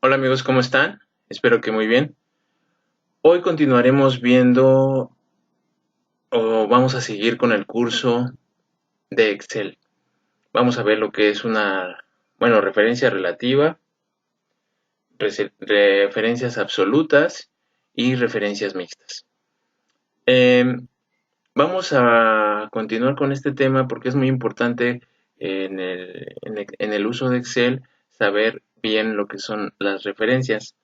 Hola amigos, ¿cómo están? Espero que muy bien. Hoy continuaremos viendo o vamos a seguir con el curso de Excel. Vamos a ver lo que es referencia relativa, referencias absolutas y referencias mixtas. Em, Vamos a continuar con este tema porque es muy importante en el uso de Excel saber bien lo que son las referencias.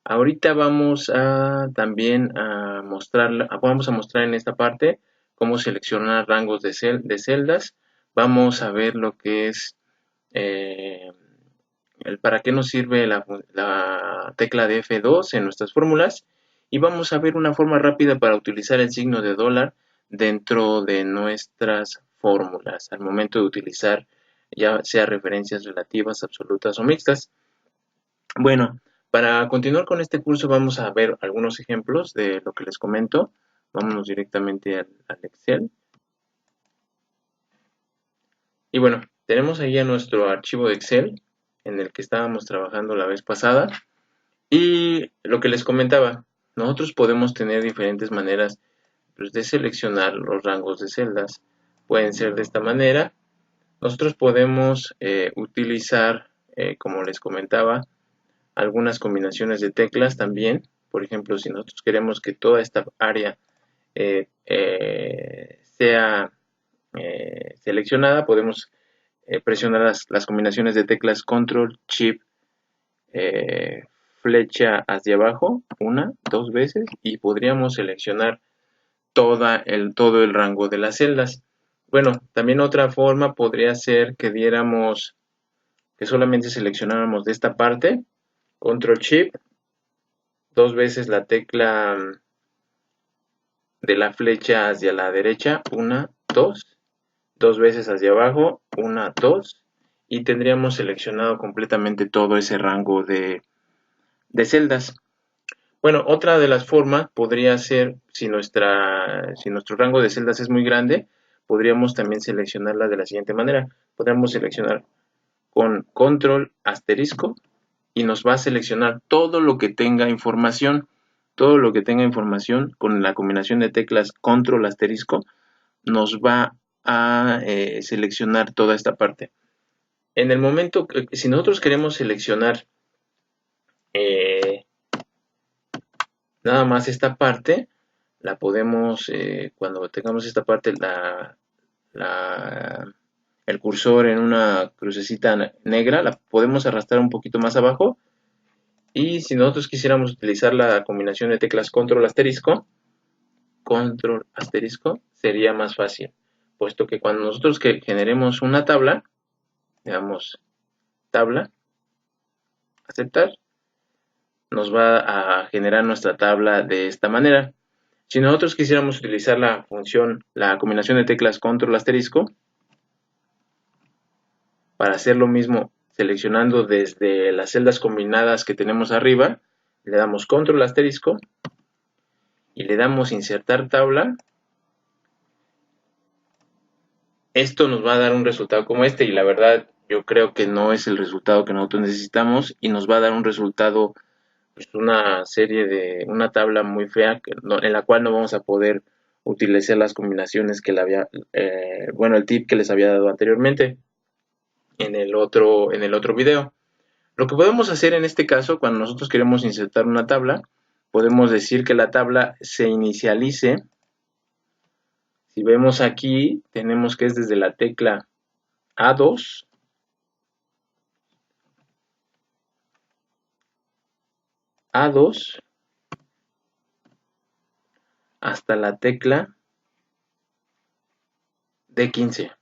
Ahorita vamos a también vamos a mostrar en esta parte cómo seleccionar rangos de celdas. Vamos a ver lo que es eh, el para qué nos sirve la tecla de F2 en nuestras fórmulas. Y vamos a ver una forma rápida para utilizar el signo de dólar dentro de nuestras fórmulas al momento de utilizar ya sea referencias relativas, absolutas o mixtas. Bueno, para continuar con este curso vamos a ver algunos ejemplos de lo que les comento. Vámonos directamente al Excel. Y bueno, tenemos ahí a nuestro archivo de Excel en el que estábamos trabajando la vez pasada. Y lo que les comentaba, nosotros podemos tener diferentes maneras pues, de seleccionar los rangos de celdas. Pueden ser de esta manera. Nosotros podemos utilizar, como les comentaba, algunas combinaciones de teclas también. Por ejemplo, si nosotros queremos que toda esta área sea seleccionada, podemos presionar las combinaciones de teclas Control, Shift, flecha hacia abajo, dos veces, y podríamos seleccionar todo el rango de las celdas. Bueno, también otra forma podría ser que solamente seleccionáramos de esta parte, Control Shift, dos veces la tecla de la flecha hacia la derecha, dos veces hacia abajo, dos, y tendríamos seleccionado completamente todo ese rango de celdas. Bueno, otra de las formas podría ser, si nuestro rango de celdas es muy grande, podríamos también seleccionarla de la siguiente manera. Podríamos seleccionar con control asterisco y nos va a seleccionar todo lo que tenga información. Todo lo que tenga información con la combinación de teclas control asterisco nos va a seleccionar toda esta parte. En el momento que si nosotros queremos seleccionar eh, nada más esta parte, la podemos, cuando tengamos esta parte, el cursor en una crucecita negra, la podemos arrastrar un poquito más abajo. Y si nosotros quisiéramos utilizar la combinación de teclas control asterisco, sería más fácil, puesto que cuando nosotros generemos una tabla, le damos tabla, aceptar, nos va a generar nuestra tabla de esta manera. Si nosotros quisiéramos utilizar la combinación de teclas control asterisco, para hacer lo mismo seleccionando desde las celdas combinadas que tenemos arriba, le damos control asterisco y le damos insertar tabla. Esto nos va a dar un resultado como este y la verdad yo creo que no es el resultado que nosotros necesitamos y nos va a dar un resultado, pues una tabla muy fea en la cual no vamos a poder utilizar las combinaciones que el tip que les había dado anteriormente en el otro video. Lo que podemos hacer en este caso, cuando nosotros queremos insertar una tabla, podemos decir que la tabla se inicialice. Si vemos aquí, tenemos que es desde la tecla A2 hasta la tecla D15.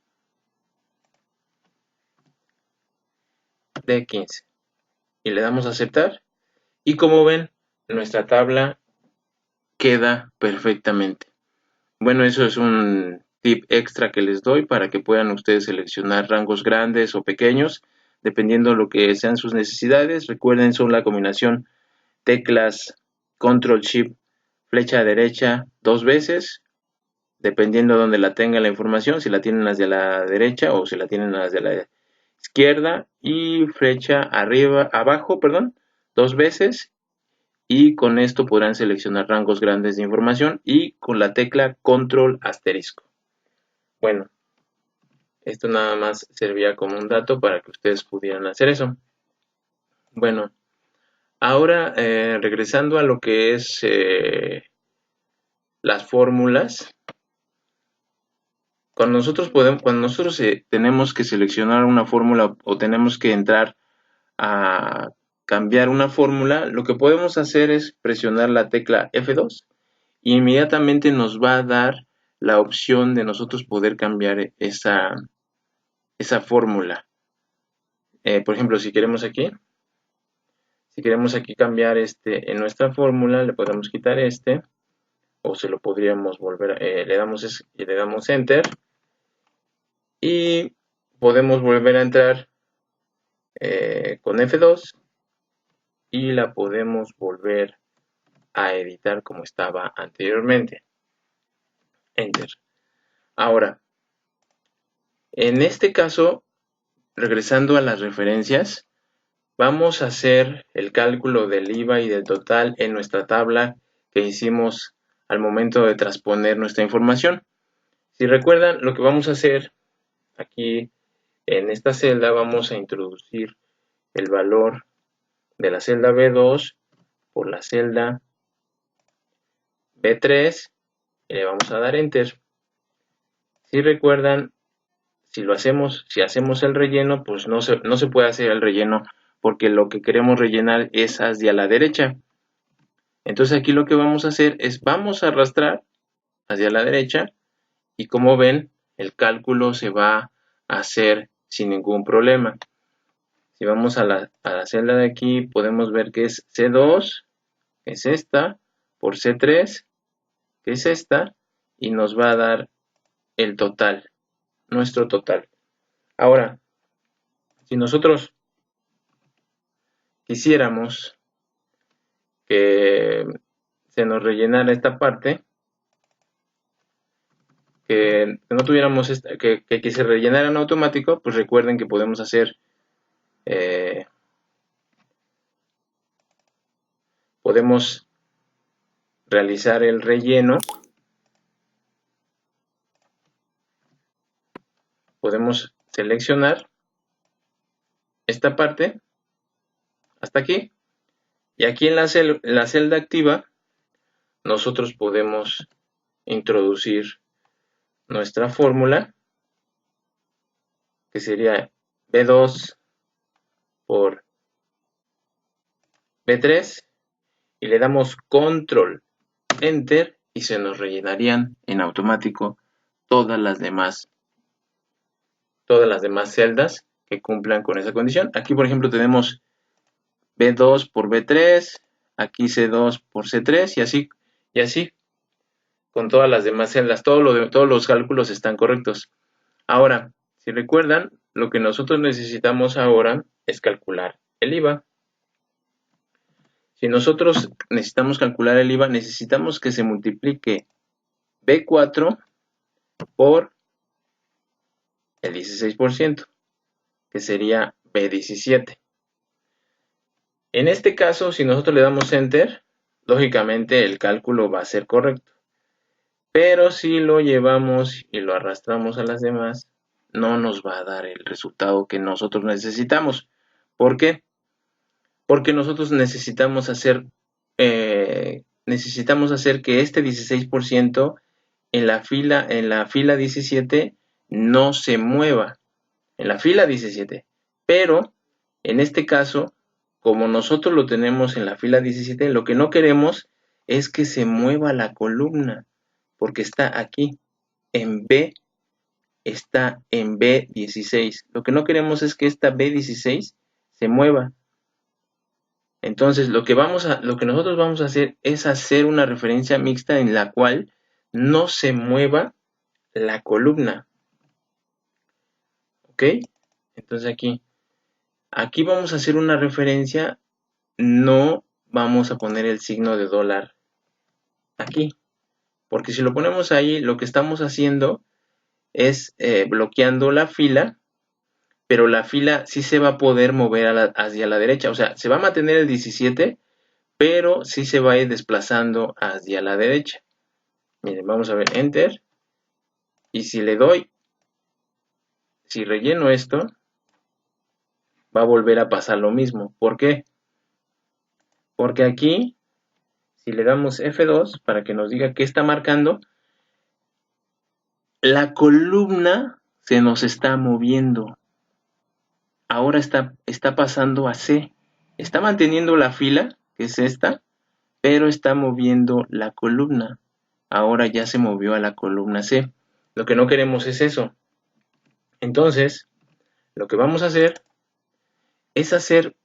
Y le damos a aceptar. Y como ven, nuestra tabla queda perfectamente. Bueno, eso es un tip extra que les doy para que puedan ustedes seleccionar rangos grandes o pequeños, dependiendo de lo que sean sus necesidades. Recuerden, son la combinación teclas Control Shift flecha derecha dos veces, dependiendo de donde la tenga la información, si la tienen hacia la derecha o si la tienen hacia la izquierda, y flecha abajo, 2 veces y con esto podrán seleccionar rangos grandes de información y con la tecla control asterisco. Bueno, esto nada más servía como un dato para que ustedes pudieran hacer eso. Bueno, ahora regresando a lo que es las fórmulas, cuando nosotros tenemos que seleccionar una fórmula o tenemos que entrar a cambiar una fórmula, lo que podemos hacer es presionar la tecla F2 y inmediatamente nos va a dar la opción de nosotros poder cambiar esa fórmula. Por ejemplo, si queremos aquí cambiar en nuestra fórmula, le podemos quitar o se lo podríamos volver, le damos Enter y podemos volver a entrar con F2 y la podemos volver a editar como estaba anteriormente. Enter. Ahora, en este caso, regresando a las referencias, vamos a hacer el cálculo del IVA y del total en nuestra tabla que hicimos al momento de transponer nuestra información. Si recuerdan, lo que vamos a hacer aquí en esta celda, vamos a introducir el valor de la celda B2 por la celda B3 y le vamos a dar Enter. Si recuerdan, si hacemos el relleno, pues no se puede hacer el relleno porque lo que queremos rellenar es hacia la derecha. Entonces aquí lo que vamos a hacer es vamos a arrastrar hacia la derecha y como ven el cálculo se va a hacer sin ningún problema. Si vamos a la celda de aquí podemos ver que es C2, que es esta, por C3, que es esta, y nos va a dar el total, nuestro total. Ahora, si nosotros quisiéramos que se nos rellenara esta parte, que no tuviéramos que se rellenara en automático, pues recuerden que podemos hacer podemos realizar el relleno, podemos seleccionar esta parte hasta aquí y aquí en la celda activa nosotros podemos introducir nuestra fórmula que sería B2 por B3 y le damos control enter y se nos rellenarían en automático todas las demás celdas que cumplan con esa condición. Aquí por ejemplo tenemos B2 por B3, aquí C2 por C3 y así con todas las demás celdas, todos los cálculos están correctos. Ahora, si recuerdan, lo que nosotros necesitamos ahora es calcular el IVA. Si nosotros necesitamos calcular el IVA, necesitamos que se multiplique B4 por el 16%, que sería B17. En este caso, si nosotros le damos Enter, lógicamente el cálculo va a ser correcto. Pero si lo llevamos y lo arrastramos a las demás, no nos va a dar el resultado que nosotros necesitamos. ¿Por qué? Porque nosotros necesitamos hacer que este 16% en la fila 17 no se mueva. En la fila 17. Pero, en este caso, como nosotros lo tenemos en la fila 17, lo que no queremos es que se mueva la columna, porque está aquí, en B, está en B16. Lo que no queremos es que esta B16 se mueva. Entonces, lo que nosotros vamos a hacer es hacer una referencia mixta en la cual no se mueva la columna. ¿Ok? Entonces aquí vamos a hacer una referencia, no vamos a poner el signo de dólar aquí, porque si lo ponemos ahí, lo que estamos haciendo es bloqueando la fila, pero la fila sí se va a poder mover hacia la derecha. O sea, se va a mantener el 17, pero sí se va a ir desplazando hacia la derecha. Miren, vamos a ver Enter. Y si le doy, si relleno esto, va a volver a pasar lo mismo. ¿Por qué? Porque aquí, si le damos F2 para que nos diga qué está marcando, la columna se nos está moviendo. Ahora está pasando a C. Está manteniendo la fila, que es esta, pero está moviendo la columna. Ahora ya se movió a la columna C. Lo que no queremos es eso. Entonces, lo que vamos a hacer es hacer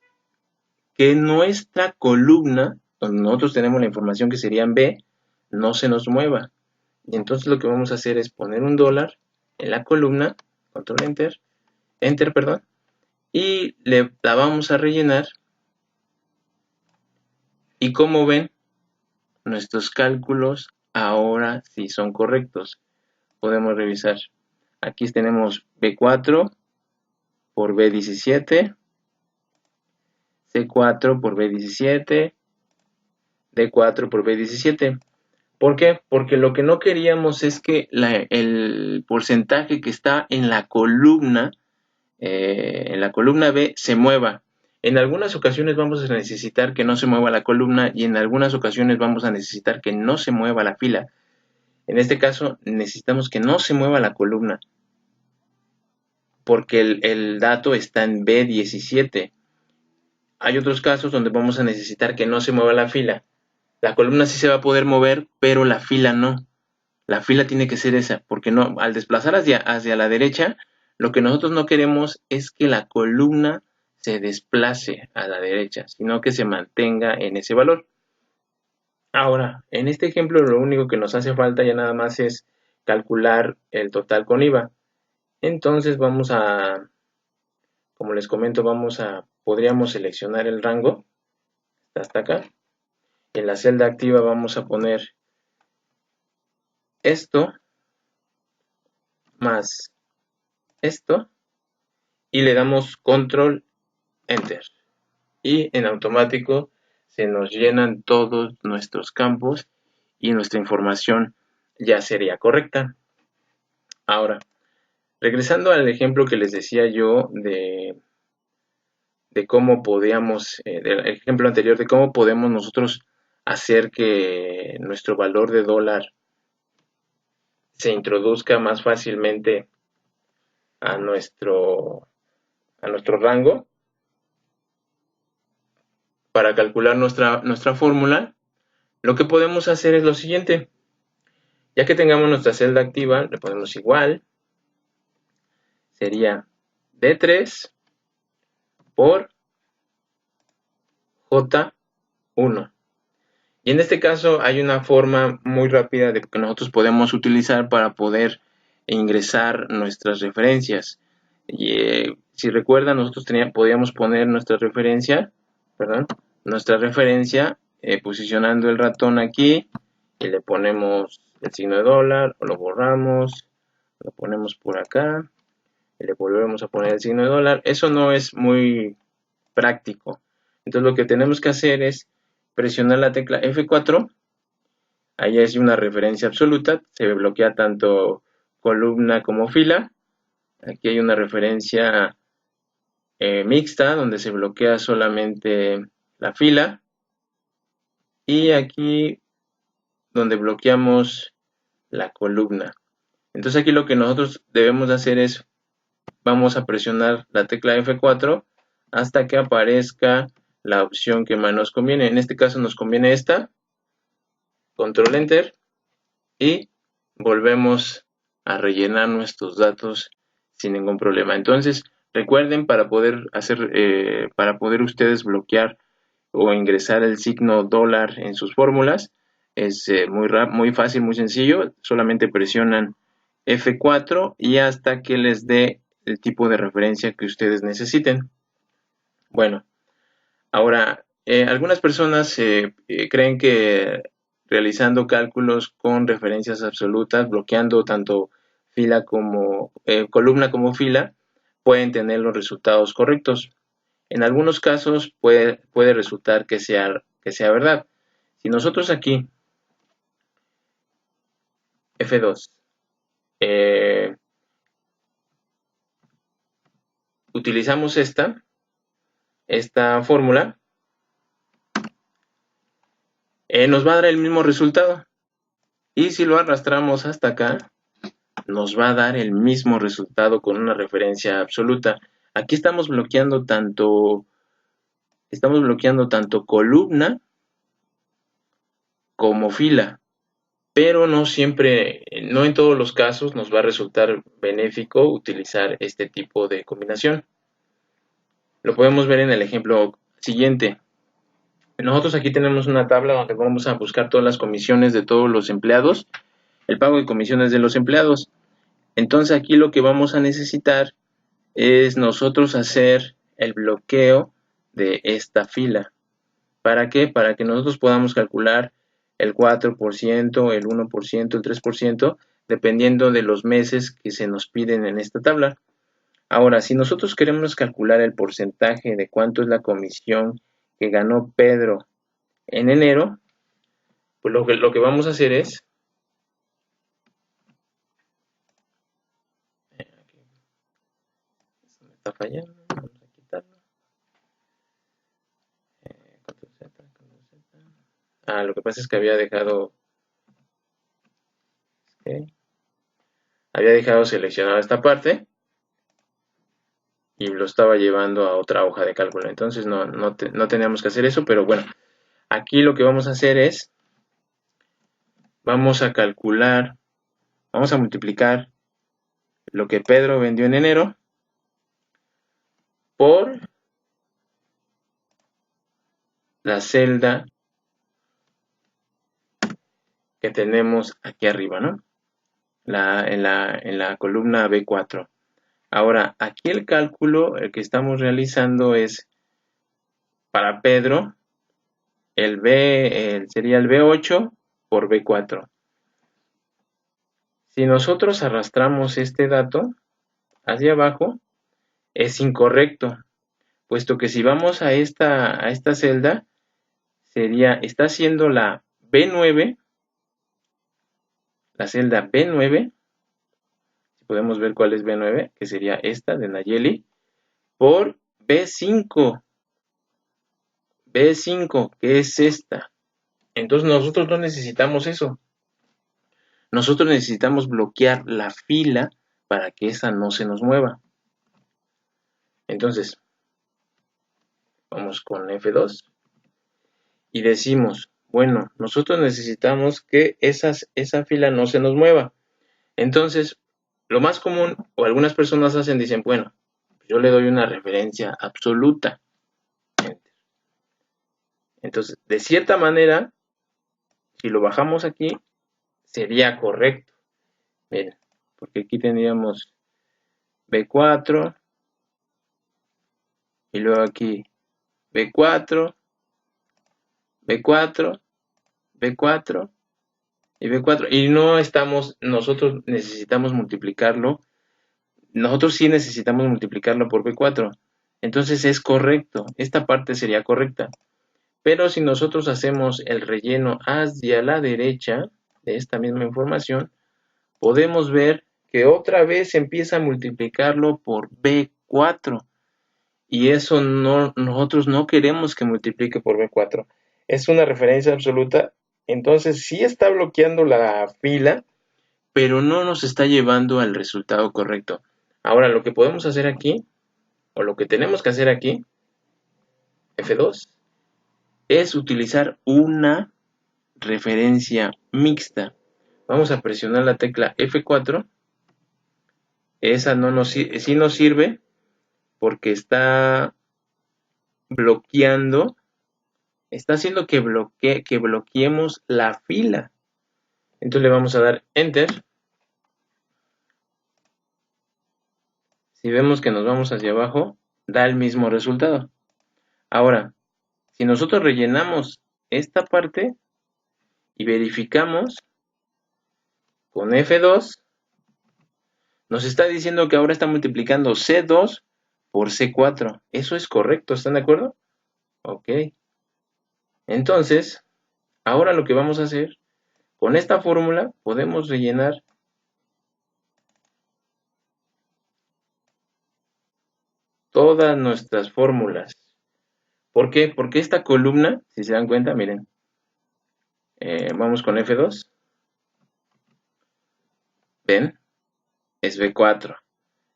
que nuestra columna, donde nosotros tenemos la información que sería en B, no se nos mueva. Y entonces lo que vamos a hacer es poner un dólar en la columna, control enter, enter, perdón, y la vamos a rellenar. Y como ven, nuestros cálculos ahora sí son correctos. Podemos revisar. Aquí tenemos B4 por B17, C4 por B17, D4 por B17. ¿Por qué? Porque lo que no queríamos es que el porcentaje que está en la columna B se mueva. En algunas ocasiones vamos a necesitar que no se mueva la columna y en algunas ocasiones vamos a necesitar que no se mueva la fila. En este caso necesitamos que no se mueva la columna porque el dato está en B17. Hay otros casos donde vamos a necesitar que no se mueva la fila. La columna sí se va a poder mover, pero la fila no. La fila tiene que ser esa, porque no, al desplazar hacia la derecha, lo que nosotros no queremos es que la columna se desplace a la derecha, sino que se mantenga en ese valor. Ahora, en este ejemplo lo único que nos hace falta ya nada más es calcular el total con IVA. Entonces vamos a, como les comento, podríamos seleccionar el rango, hasta acá. En la celda activa vamos a poner esto más esto y le damos control enter y en automático se nos llenan todos nuestros campos y nuestra información ya sería correcta. Ahora, regresando al ejemplo que les decía yo de cómo podíamos, del ejemplo anterior, de cómo podemos nosotros hacer que nuestro valor de dólar se introduzca más fácilmente a nuestro rango para calcular nuestra fórmula, lo que podemos hacer es lo siguiente. Ya que tengamos nuestra celda activa, le ponemos igual, sería D3 por J1. Y en este caso hay una forma muy rápida de que nosotros podemos utilizar para poder ingresar nuestras referencias. Y si recuerdan, nosotros podíamos poner nuestra referencia, posicionando el ratón aquí y le ponemos el signo de dólar, o lo borramos, lo ponemos por acá y le volvemos a poner el signo de dólar. Eso no es muy práctico. Entonces lo que tenemos que hacer es presionar la tecla F4. Ahí es una referencia absoluta, se bloquea tanto columna como fila. Aquí hay una referencia mixta donde se bloquea solamente la fila. Y aquí donde bloqueamos la columna. Entonces aquí lo que nosotros debemos hacer es, vamos a presionar la tecla F4 hasta que aparezca la opción que más nos conviene. En este caso nos conviene esta, control enter y volvemos a rellenar nuestros datos sin ningún problema. Entonces recuerden, para poder ustedes bloquear o ingresar el signo dólar en sus fórmulas, es muy fácil, muy sencillo. Solamente presionan F4 y hasta que les dé el tipo de referencia que ustedes necesiten. Bueno, ahora algunas personas creen que realizando cálculos con referencias absolutas, bloqueando tanto fila como columna como fila, pueden tener los resultados correctos. En algunos casos puede resultar que sea verdad. Si nosotros aquí, F2, utilizamos esta fórmula, nos va a dar el mismo resultado. Y si lo arrastramos hasta acá, nos va a dar el mismo resultado con una referencia absoluta. Aquí estamos bloqueando tanto columna como fila, pero no siempre, no en todos los casos nos va a resultar benéfico utilizar este tipo de combinación. Lo podemos ver en el ejemplo siguiente. Nosotros aquí tenemos una tabla donde vamos a buscar todas las comisiones de todos los empleados, el pago de comisiones de los empleados. Entonces aquí lo que vamos a necesitar es nosotros hacer el bloqueo de esta fila. ¿Para qué? Para que nosotros podamos calcular el 4%, el 1%, el 3%, dependiendo de los meses que se nos piden en esta tabla. Ahora, si nosotros queremos calcular el porcentaje de cuánto es la comisión que ganó Pedro en enero, pues lo que vamos a hacer es está fallando, vamos a quitarlo. Lo que pasa es que había dejado seleccionada esta parte y lo estaba llevando a otra hoja de cálculo. Entonces no teníamos que hacer eso, pero bueno, aquí lo que vamos a hacer es, vamos a calcular, vamos a multiplicar lo que Pedro vendió en enero por la celda que tenemos aquí arriba, ¿no? En la columna B4. Ahora, aquí el cálculo el que estamos realizando es para Pedro, sería el B8 por B4. Si nosotros arrastramos este dato hacia abajo, es incorrecto, puesto que si vamos a esta celda, está siendo la B9, la celda B9, si podemos ver cuál es B9, que sería esta de Nayeli, por B5, que es esta. Entonces nosotros no necesitamos eso. Nosotros necesitamos bloquear la fila para que esa no se nos mueva. Entonces, vamos con F2 y decimos, bueno, nosotros necesitamos que esa fila no se nos mueva. Entonces, lo más común, o algunas personas dicen, bueno, yo le doy una referencia absoluta. Entonces, de cierta manera, si lo bajamos aquí, sería correcto. Miren, porque aquí tendríamos B4, y luego aquí B4, B4, B4 y B4. Y nosotros necesitamos multiplicarlo. Nosotros sí necesitamos multiplicarlo por B4. Entonces es correcto. Esta parte sería correcta. Pero si nosotros hacemos el relleno hacia la derecha de esta misma información, podemos ver que otra vez empieza a multiplicarlo por B4. Y eso nosotros no queremos que multiplique por B4. Es una referencia absoluta. Entonces sí está bloqueando la fila, pero no nos está llevando al resultado correcto. Ahora lo que podemos hacer aquí, o lo que tenemos que hacer aquí, F2, es utilizar una referencia mixta. Vamos a presionar la tecla F4. Esa sí nos sirve porque está bloqueando, está haciendo que bloqueemos la fila. Entonces le vamos a dar Enter. Si vemos que nos vamos hacia abajo, da el mismo resultado. Ahora, si nosotros rellenamos esta parte y verificamos con F2, Nos está diciendo que ahora está multiplicando C2 por C4. Eso es correcto, ¿están de acuerdo? Ok. Entonces, ahora lo que vamos a hacer, con esta fórmula podemos rellenar todas nuestras fórmulas. ¿Por qué? Porque esta columna, si se dan cuenta, miren, vamos con F2, ven, es B4,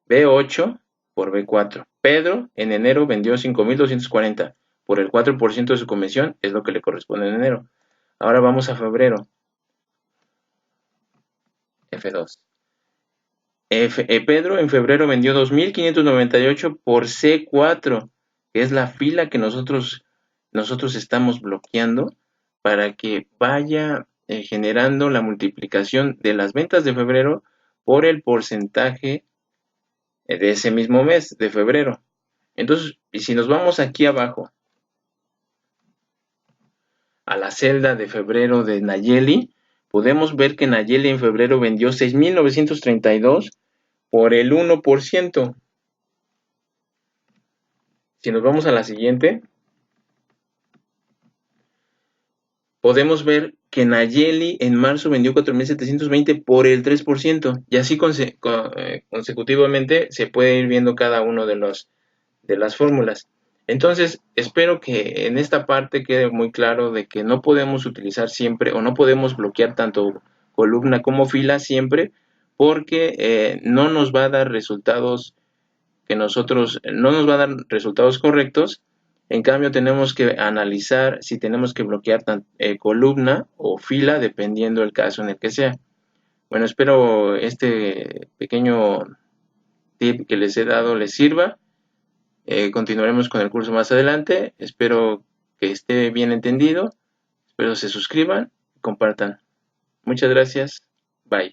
B8 por B4. Pedro en enero vendió 5.240 por el 4% de su comisión, es lo que le corresponde en enero. Ahora vamos a febrero, F2. Pedro en febrero vendió 2.598 por C4, que es la fila que nosotros estamos bloqueando para que vaya generando la multiplicación de las ventas de febrero por el porcentaje de ese mismo mes de febrero. Entonces, si nos vamos aquí abajo a la celda de febrero de Nayeli, podemos ver que Nayeli en febrero vendió 6.932 por el 1%. Si nos vamos a la siguiente, podemos ver que Nayeli en marzo vendió 4.720 por el 3%, y así consecutivamente se puede ir viendo cada uno de las fórmulas. Entonces, espero que en esta parte quede muy claro de que no podemos utilizar siempre o no podemos bloquear tanto columna como fila siempre, porque no nos va a dar resultados no nos va a dar resultados correctos. En cambio, tenemos que analizar si tenemos que bloquear columna o fila, dependiendo del caso en el que sea. Bueno, espero este pequeño tip que les he dado les sirva. Continuaremos con el curso más adelante. Espero que esté bien entendido. Espero se suscriban y compartan. Muchas gracias. Bye.